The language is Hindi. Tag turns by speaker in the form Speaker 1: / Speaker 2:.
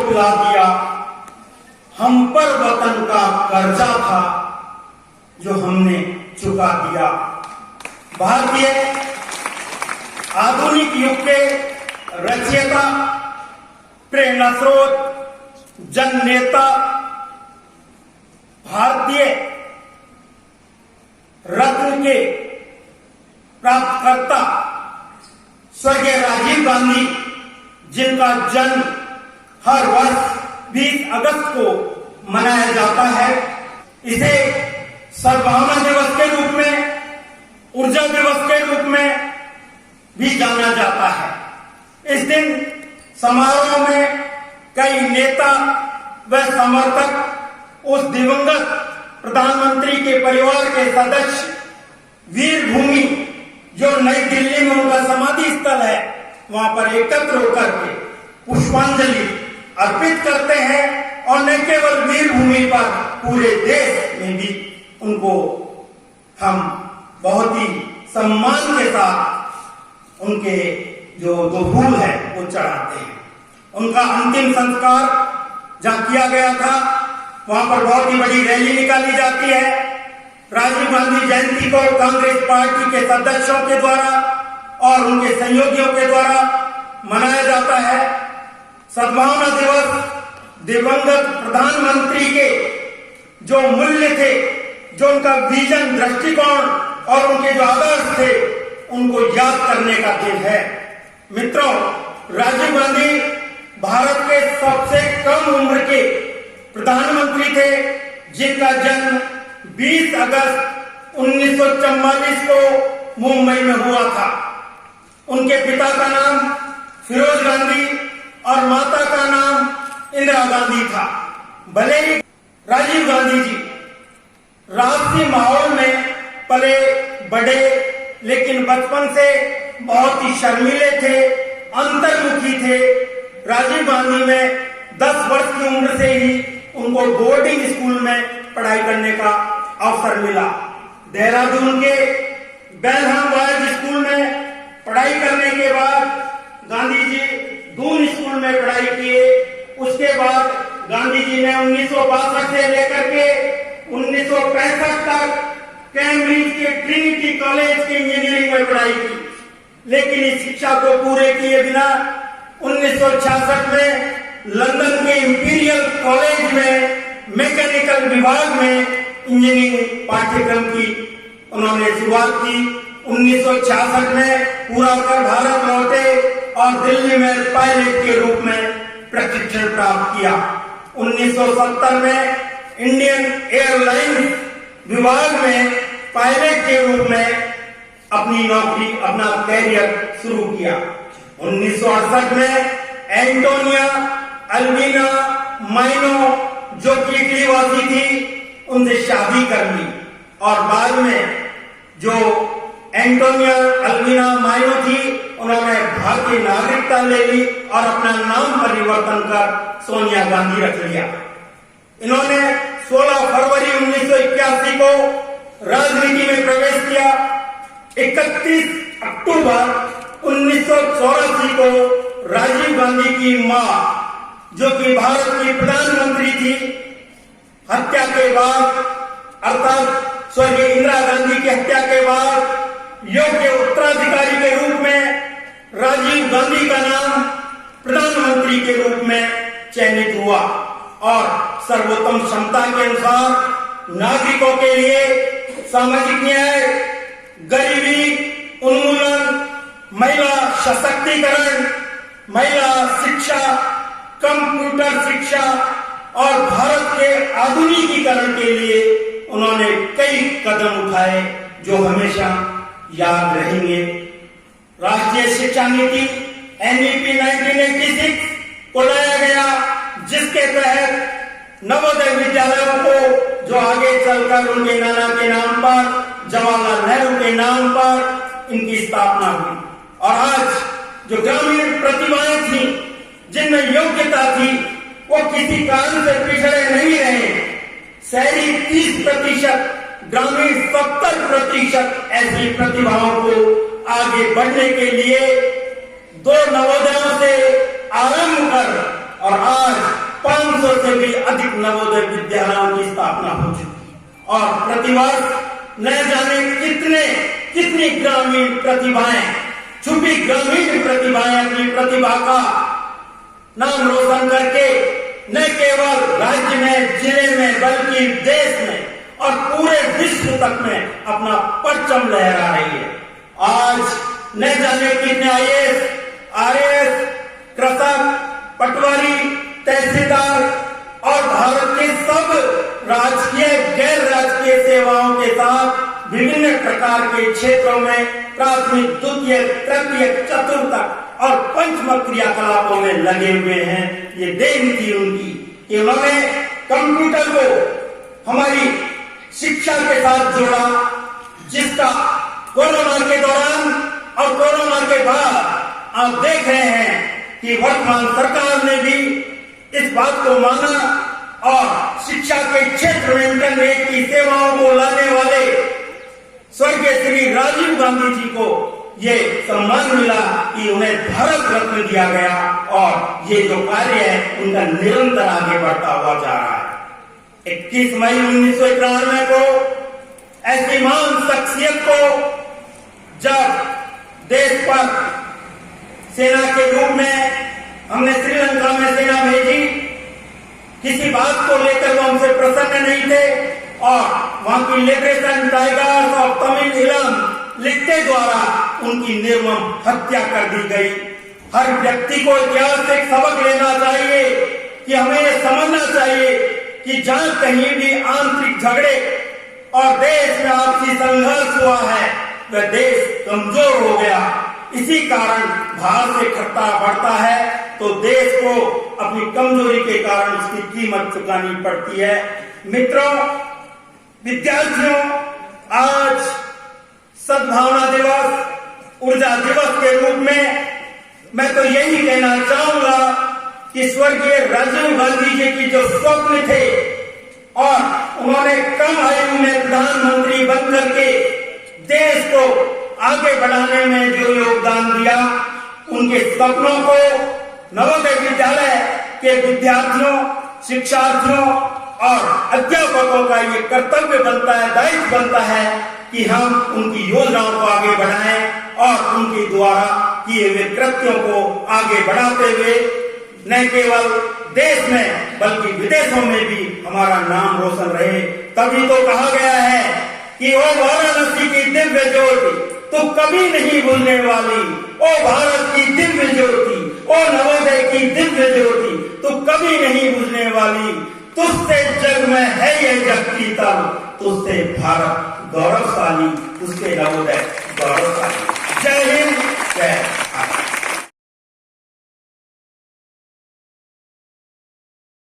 Speaker 1: पिला दिया, हम पर वतन का कर्जा था जो हमने चुका दिया। भारतीय आधुनिक युग के रचयिता, प्रेरणा स्रोत, जन नेता, भारतीय रत्न के प्राप्तकर्ता स्वर्गीय राजीव गांधी, जिनका जन्म हर वर्ष 20 अगस्त को मनाया जाता है, इसे सद्भावना दिवस के रूप में, ऊर्जा दिवस के रूप में भी जाना जाता है। इस दिन समारोह में कई नेता व समर्थक उस दिवंगत प्रधानमंत्री के परिवार के सदस्य वीर भूमि, जो नई दिल्ली में उनका समाधि स्थल है, वहां पर एकत्र होकर के पुष्पांजलि अर्पित करते हैं और न केवल वीर भूमि पर, पूरे देश में भी उनको हम बहुत ही सम्मान के साथ उनके जो दो फूल है वो चढ़ाते हैं। उनका अंतिम संस्कार जहां किया गया था, वहां पर बहुत ही बड़ी रैली निकाली जाती है। राजीव गांधी जयंती को कांग्रेस पार्टी के सदस्यों के द्वारा और उनके सहयोगियों के द्वारा मनाया जाता है। सद्भावना दिवस दिवंगत प्रधानमंत्री के जो मूल्य थे, जो उनका विजन, दृष्टिकोण और उनके जो आदर्श थे, उनको याद करने का दिन है। मित्रों, राजीव गांधी भारत के सबसे कम उम्र के प्रधानमंत्री थे, जिनका जन्म 20 अगस्त 1944 को मुंबई में हुआ था। उनके पिता का नाम फिरोज गांधी और माता का नाम इंदिरा गांधी था। भले ही राजीव गांधी जी राजसी माहौल में पले बढ़े, लेकिन बचपन से बहुत ही शर्मीले थे, अंतर्मुखी थे। राजीव गांधी में 10 वर्ष की उम्र से ही उनको बोर्डिंग स्कूल में पढ़ाई करने का अवसर मिला। देहरादून के बेलहम बॉयज स्कूल में पढ़ाई करने के बाद गांधी जी दून स्कूल में पढ़ाई किए। उसके बाद गांधी जी ने 1962 से लेकर के 1965 तक कैम्ब्रिज के ट्रिनिटी कॉलेज की इंजीनियरिंग में पढ़ाई की, लेकिन इस शिक्षा को पूरे किए बिना 1966 में लंदन के इंपीरियल कॉलेज में मैकेनिकल विभाग में इंजीनियरिंग पाठ्यक्रम की उन्होंने शुरुआत की। 1966 में पूरा कर भारत लौटे और दिल्ली में पायलट के रूप में प्रशिक्षण प्राप्त किया। 1970 में इंडियन एयरलाइंस विभाग में पायलट के रूप में अपनी नौकरी, अपना कैरियर शुरू किया। 1968 में एंटोनिया अल्वीना माइनो, जो कि इटली वासी थी, उनसे शादी कर ली और बाद में जो एंटोनिया अल्वीना माइनो थी, उन्होंने भारतीय नागरिकता ले ली और अपना नाम परिवर्तन कर सोनिया गांधी रख लिया। इन्होंने 16 फरवरी 1981 को राजनीति में प्रवेश किया। 31 अक्टूबर 1984 को राजीव गांधी की मां, जो कि भारत की प्रधानमंत्री थी, हत्या के बाद, अर्थात स्वर्गीय इंदिरा गांधी की हत्या के बाद योग्य उत्तराधिकारी के रूप में राजीव गांधी का नाम प्रधानमंत्री के रूप में चयनित हुआ और सर्वोत्तम क्षमता के अनुसार नागरिकों के लिए सामाजिक न्याय, गरीबी उन्मूलन, महिला सशक्तिकरण, महिला शिक्षा, कंप्यूटर शिक्षा और भारत के आधुनिकीकरण के लिए उन्होंने कई कदम उठाए जो हमेशा याद रहेंगे। राष्ट्रीय शिक्षा नीति NEP 1986 को लाया गया, जिसके तहत नवोदय विद्यालयों को, जो आगे चलकर उनके नाना के नाम पर, जवाहरलाल नेहरू के नाम पर इनकी स्थापना हुई। और आज जो ग्रामीण प्रतिभाएं थी, जिनमें योग्यता थी, वो किसी कारण से पिछड़े नहीं रहे। शहरी 30%, ग्रामीण 70% ऐसी प्रतिभाओं को आगे बढ़ने के लिए 2 नवोदयों से आरंभ कर और आज 500 से भी अधिक नवोदय विद्यालयों की स्थापना हो चुकी है और प्रतिवर्ष न जाने कितनी ग्रामीण प्रतिभाएं, छुपी ग्रामीण प्रतिभाएं अपनी प्रतिभा का नाम रोशन करके न केवल राज्य में, जिले में, बल्कि देश में और पूरे विश्व तक में अपना परचम लहरा रही है। आज न जाने कितने IAS, RAS, कृषक, पटवारी, तहसीलदार और भारत के सब राजकीय, गैर राजकीय सेवाओं के साथ विभिन्न प्रकार के क्षेत्रों में प्राथमिक, द्वितीय, तृतीय, चतुर्थ और पंचम क्रियाकलापों में लगे हुए हैं। ये देन थी उनकी कि उन्होंने कंप्यूटर को हमारी शिक्षा के साथ जोड़ा, जिसका कोरोना के दौरान और कोरोना के बाद आप देख रहे हैं कि वर्तमान सरकार ने भी इस बात को माना और शिक्षा के क्षेत्र में इंटरनेट की सेवाओं को लाने वाले स्वर्गीय श्री राजीव गांधी जी को ये सम्मान मिला कि उन्हें भारत रत्न दिया गया और ये जो कार्य है उनका निरंतर आगे बढ़ता हुआ जा रहा है। 21 मई 1991 को ऐसी महान शख्सियत को जब देश पर सेना के रूप में हमने श्रीलंका में सेना भेजी, किसी बात को लेकर वो हमसे प्रसन्न नहीं थे और वहां की लिबरेशन टाइगर्स ऑफ तमिल लिखते द्वारा उनकी निर्मम हत्या कर दी गई। हर व्यक्ति को इतिहास से एक सबक लेना चाहिए कि हमें ये समझना चाहिए कि जहां कहीं भी आंतरिक झगड़े और देश में आपसी संघर्ष हुआ है वह देश कमजोर हो गया। इसी कारण बाहर से खतरा बढ़ता है तो देश को अपनी कमजोरी के कारण उसकी कीमत चुकानी पड़ती है। मित्रों, विद्यार्थियों, आज सद्भावना दिवस, ऊर्जा दिवस के रूप में मैं तो यही कहना चाहूंगा कि स्वर्गीय राजीव गांधी जी की जो स्वप्न थे और उन्होंने कम आयु में प्रधानमंत्री बनकर के देश को आगे बढ़ाने में जो योगदान दिया, उनके सपनों को नवोदय विद्यालय के विद्यार्थियों, शिक्षार्थियों और अध्यापकों का ये कर्तव्य बनता है, दायित्व बनता है कि हम उनकी योजनाओं को आगे बढ़ाएं और उनके द्वारा किए हुए कृत्यों को आगे बढ़ाते हुए न केवल देश में बल्कि विदेशों में भी हमारा नाम रोशन रहे। तभी तो कहा गया है कि ओ वाराणसी की दिव्य ज्योति तो कभी नहीं भूलने वाली, ओ भारत की दिव्य ज्योति, ओ नवोदय की दिव्य ज्योति तो कभी नहीं भूलने वाली। तुझसे जग में है ये जगती तल, तुझसे भारत गौरवशाली, उसके नवोदय गौरवशाली। जय हिंद, जय